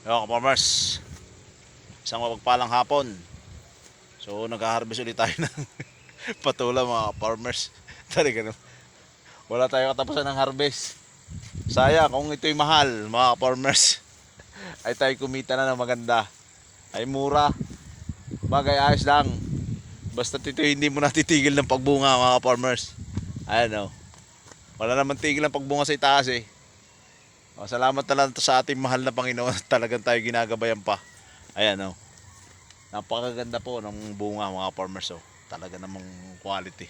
Yo, farmers, isang mapagpalang hapon. So, nag-harvest ulit tayo ng patula mga farmers. Talaga naman. Wala tayong katapusan ng harvest. Sayang, kung ito'y mahal mga farmers, ay tayo kumita na ng maganda. Ay mura. Bagay ayos lang. Basta ito hindi mo natitigil ng pagbunga mga farmers. Ayan o. Wala naman tigil ng pagbunga sa itaas eh. O, salamat na lang sa ating mahal na Panginoon. Talagang tayo ginagabayan pa. Ayan o. Napakaganda po ng bunga mga farmers oh. Talaga namang quality.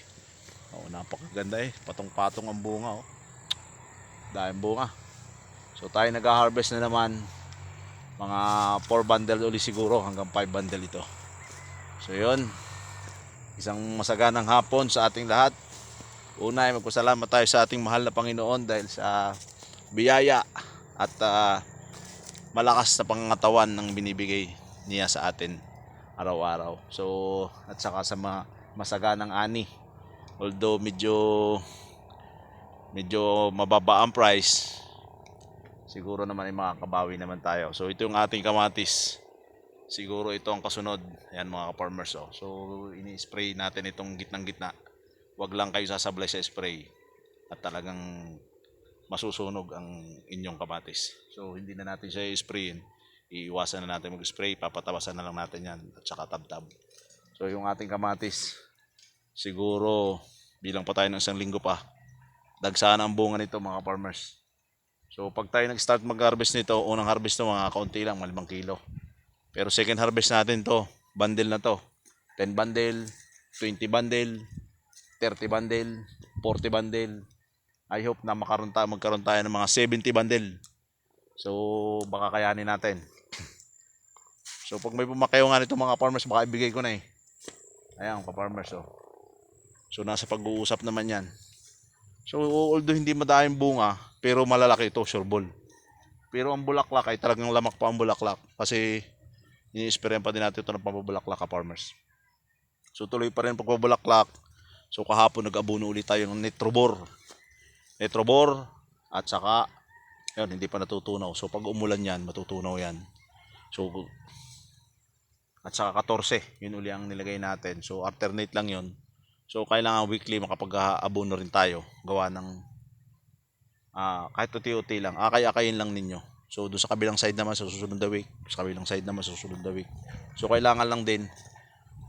Oh, napakaganda eh. Patong-patong ang bunga oh. Dahil bunga. So tayo nag-harvest na naman mga 4 bundle uli siguro hanggang 5 bundle ito. So yun. Isang masaganang hapon sa ating lahat. Una ay magpasalamat tayo sa ating mahal na Panginoon dahil sa biyaya at malakas na pangangatawan ng binibigay niya sa atin araw-araw. So, at saka sa masaganang ani. Although medyo mababa ang price, siguro naman ay makakabawi naman tayo. So, ito yung ating kamatis. Siguro ito ang kasunod. Ayan mga farmers oh. So, ini-spray natin itong gitnang-gitna. Huwag lang kayo sasablay sa spray at talagang masusunog ang inyong kamatis. So, hindi na natin siya i-sprayin. Iiwasan na natin mag-spray, papatawasan na lang natin yan at saka tab-tab. So yung ating kamatis, siguro bilang pa tayo ng 1 linggo pa, dagsana ang bunga nito mga farmers. So pag tayo nag-start mag-harvest nito, unang harvest to mga kaunti lang, 5 kilo. Pero second harvest natin to, bundle na to, 10 bundle, 20 bundle, 30 bundle, 40 bundle. I hope na magkaroon tayo ng mga 70 bundle. So baka kayanin natin. So pag may pumakyaw nga nito mga farmers, baka ibigay ko na eh. Ayan, pa-farmers oh. So nasa pag-uusap naman yan. So although hindi madaming bunga, pero malalaki ito, sureball. Pero ang bulaklak ay talagang lamak pa ang bulaklak. Kasi ini-sprayan pa din natin ito ng pambubulaklak ka farmers. So tuloy pa rin pagbubulaklak. So kahapon nag-abuno ulit tayo ng Netrobor. Netrobor at saka yun, hindi pa natutunaw. So pag umulan yan, matutunaw yan. So at saka 14, yun uli ang nilagay natin. So alternate lang yun. So kailangan weekly makapag-abono rin tayo. Gawa ng kahit uti-uti lang. Akay-akayin lang ninyo. So doon sa kabilang side naman sa susunod na week. Sa kabilang side naman sa susunod na week. So kailangan lang din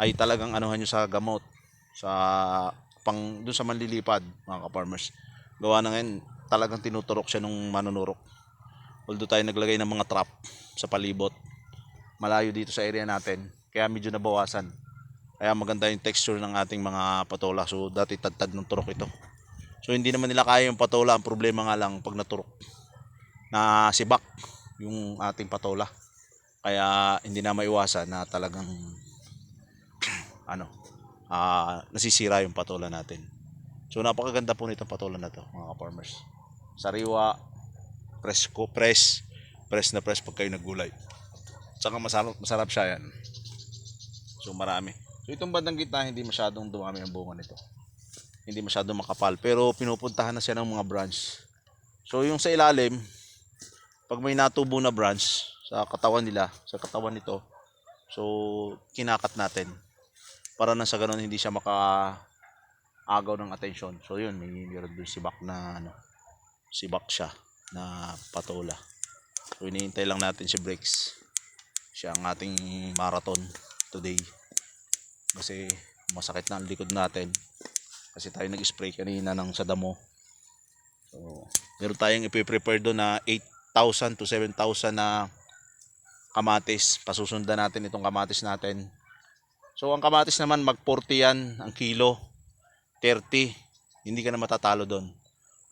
ay talagang anuhan nyo sa gamot. Sa doon sa manlilipad mga ka-farmers. Gawa na ngayon talagang tinuturok siya nung manunurok. Although tayo naglagay ng mga trap sa palibot, malayo dito sa area natin, kaya medyo nabawasan. Kaya maganda yung texture ng ating mga patola. So dati tad-tad ng turok ito. So hindi naman nila kaya yung patola. Ang problema nga lang pag naturok na sibak yung ating patola. Kaya hindi na maiwasan na talagang nasisira yung patola natin. So napakaganda po nitong patola na to mga farmers. Sariwa, presko, press na press pag kayo naggulay. Tsaka masarap siya yan. So marami. So itong bandang gitna hindi masyadong dumami ang bunga nito. Hindi masyadong makapal pero pinupuntahan na siya ng mga branch. So yung sa ilalim, pag may natubo na branch sa katawan nila, sa katawan nito, so kinakat natin para na sa ganun hindi siya makaagaw ng atensyon. So yun, meron doon sibak na sibak siya na patola. So hinihintay lang natin si Breaks. Siya ang ating marathon today. Kasi masakit na ang likod natin. Kasi tayo nag-spray kanina ng sa damo. So, meron tayong ipiprepare doon na 8,000 to 7,000 na kamatis. Pasusundan natin itong kamatis natin. So ang kamatis naman mag-40 yan ang kilo. 30. Hindi ka na matatalo doon.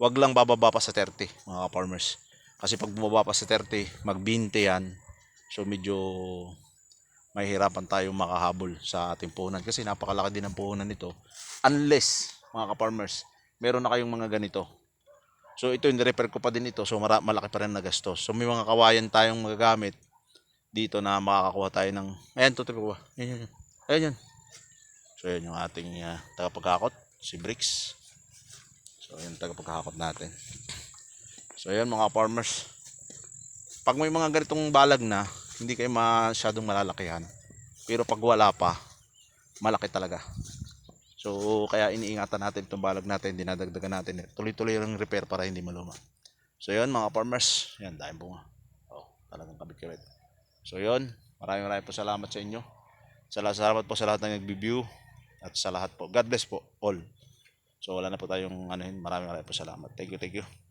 Wag lang bababa pa sa 30 mga farmers. Kasi pag bumaba pa sa 30, mag-20 yan. So medyo mahihirapan tayong makahabol sa ating puhunan kasi napakalaki din ang puhunan nito unless mga ka-farmers meron na kayong mga ganito. So ito in-repair ko pa din ito, so malaki pa rin na gastos. So may mga kawayan tayong magagamit dito na makakakuha tayo ng ayan, tutuloy ko ba? Ayan. So yan yung ating tagapagkakot, si Bricks. So yan tagapagkakot natin. So yan mga farmers, Pag may mga ganitong balag na, hindi kayo masyadong malalakihan. Pero pag wala pa, malaki talaga. So kaya iniingatan natin itong balag natin, dinadagdagan natin. Tuloy-tuloy lang repair para hindi maluma. So yun mga farmers, yan dahil bunga. Oh, talagang kabit-kabit. So yun, maraming po salamat sa inyo. Salamat po sa lahat ng nag-view at sa lahat po. God bless po all. So wala na po tayong ano, maraming po salamat. Thank you, thank you.